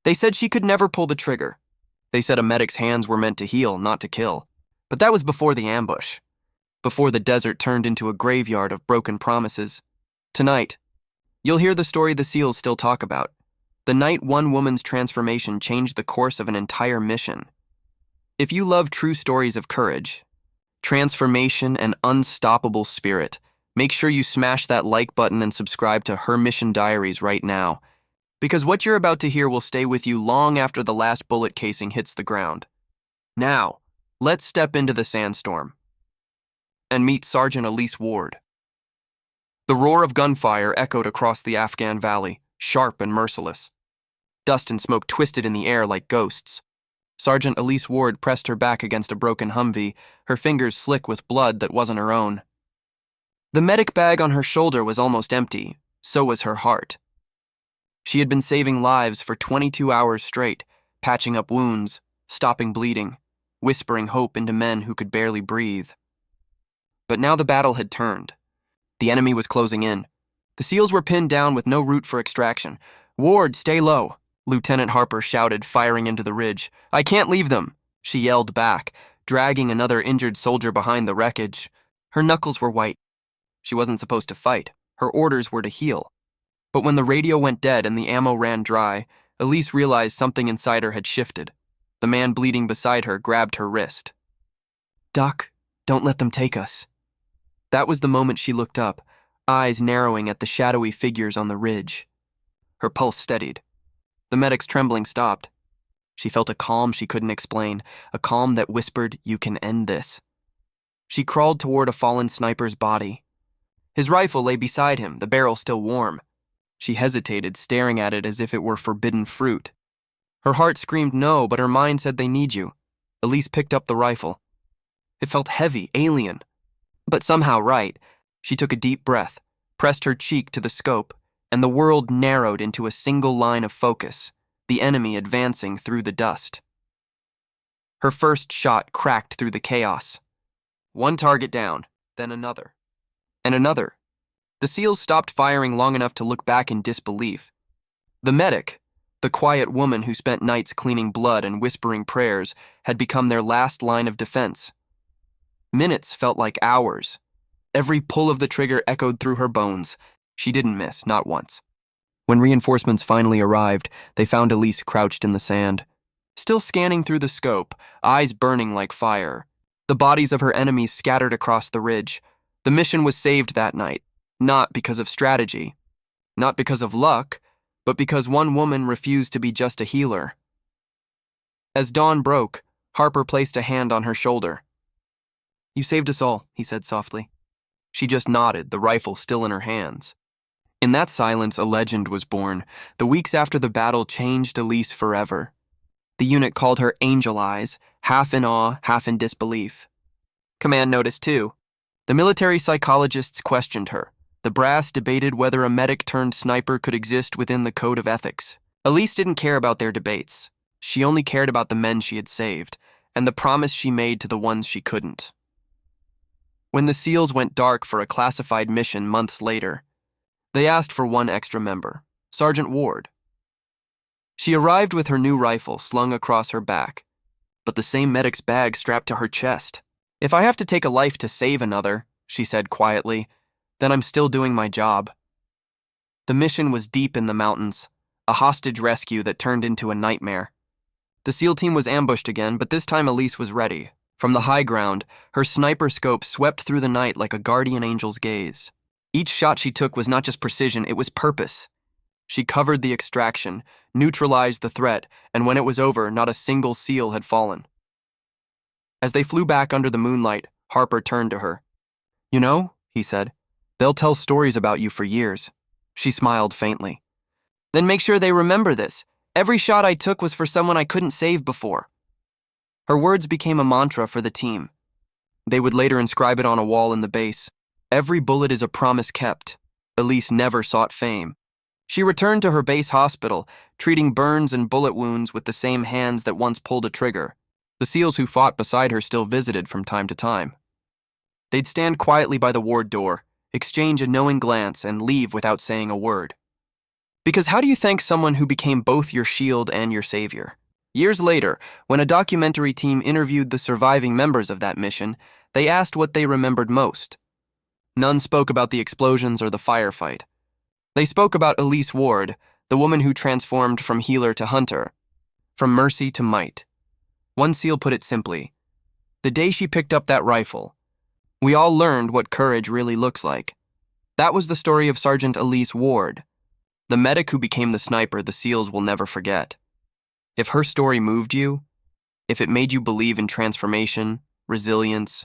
They said she could never pull the trigger. They said a medic's hands were meant to heal, not to kill. But that was before the ambush. Before the desert turned into a graveyard of broken promises. Tonight, you'll hear the story the SEALs still talk about. The night one woman's transformation changed the course of an entire mission. If you love true stories of courage, transformation, and unstoppable spirit, make sure you smash that like button and subscribe to Her Mission Diaries right now. Because what you're about to hear will stay with you long after the last bullet casing hits the ground. Now, let's step into the sandstorm and meet Sergeant Elise Ward. The roar of gunfire echoed across the Afghan valley, sharp and merciless. Dust and smoke twisted in the air like ghosts. Sergeant Elise Ward pressed her back against a broken Humvee, her fingers slick with blood that wasn't her own. The medic bag on her shoulder was almost empty, so was her heart. She had been saving lives for 22 hours straight, patching up wounds, stopping bleeding, whispering hope into men who could barely breathe. But now the battle had turned. The enemy was closing in. The SEALs were pinned down with no route for extraction. "Ward, stay low," Lieutenant Harper shouted, firing into the ridge. "I can't leave them," she yelled back, dragging another injured soldier behind the wreckage. Her knuckles were white. She wasn't supposed to fight. Her orders were to heal. But when the radio went dead and the ammo ran dry, Elise realized something inside her had shifted. The man bleeding beside her grabbed her wrist. "Doc, don't let them take us." That was the moment she looked up, eyes narrowing at the shadowy figures on the ridge. Her pulse steadied. The medic's trembling stopped. She felt a calm she couldn't explain, a calm that whispered, "You can end this." She crawled toward a fallen sniper's body. His rifle lay beside him, the barrel still warm. She hesitated, staring at it as if it were forbidden fruit. Her heart screamed no, but her mind said they need you. Elise picked up the rifle. It felt heavy, alien, but somehow right. She took a deep breath, pressed her cheek to the scope, and the world narrowed into a single line of focus, the enemy advancing through the dust. Her first shot cracked through the chaos. One target down, then another. And another. The SEALs stopped firing long enough to look back in disbelief. The medic, the quiet woman who spent nights cleaning blood and whispering prayers, had become their last line of defense. Minutes felt like hours. Every pull of the trigger echoed through her bones. She didn't miss, not once. When reinforcements finally arrived, they found Elise crouched in the sand, still scanning through the scope, eyes burning like fire. The bodies of her enemies scattered across the ridge. The mission was saved that night. Not because of strategy, not because of luck, but because one woman refused to be just a healer. As dawn broke, Harper placed a hand on her shoulder. "You saved us all," he said softly. She just nodded, the rifle still in her hands. In that silence, a legend was born. The weeks after the battle changed Elise forever. The unit called her Angel Eyes, half in awe, half in disbelief. Command noticed too. The military psychologists questioned her. The brass debated whether a medic-turned-sniper could exist within the code of ethics. Elise didn't care about their debates. She only cared about the men she had saved, and the promise she made to the ones she couldn't. When the SEALs went dark for a classified mission months later, they asked for one extra member, Sergeant Ward. She arrived with her new rifle slung across her back, but the same medic's bag strapped to her chest. "If I have to take a life to save another," she said quietly, "then I'm still doing my job." The mission was deep in the mountains, a hostage rescue that turned into a nightmare. The SEAL team was ambushed again, but this time Elise was ready. From the high ground, her sniper scope swept through the night like a guardian angel's gaze. Each shot she took was not just precision, it was purpose. She covered the extraction, neutralized the threat, and when it was over, not a single SEAL had fallen. As they flew back under the moonlight, Harper turned to her. "You know," he said, "they'll tell stories about you for years." She smiled faintly. "Then make sure they remember this. Every shot I took was for someone I couldn't save before." Her words became a mantra for the team. They would later inscribe it on a wall in the base. "Every bullet is a promise kept." Elise never sought fame. She returned to her base hospital, treating burns and bullet wounds with the same hands that once pulled a trigger. The SEALs who fought beside her still visited from time to time. They'd stand quietly by the ward door, exchange a knowing glance, and leave without saying a word. Because how do you thank someone who became both your shield and your savior? Years later, when a documentary team interviewed the surviving members of that mission, they asked what they remembered most. None spoke about the explosions or the firefight. They spoke about Elise Ward, the woman who transformed from healer to hunter, from mercy to might. One SEAL put it simply, the day she picked up that rifle, we all learned what courage really looks like. That was the story of Sergeant Elise Ward, the medic who became the sniper the SEALs will never forget. If her story moved you, if it made you believe in transformation, resilience,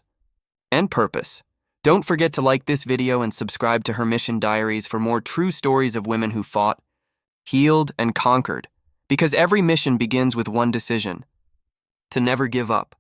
and purpose, don't forget to like this video and subscribe to her mission diaries for more true stories of women who fought, healed, and conquered, because every mission begins with one decision: to never give up.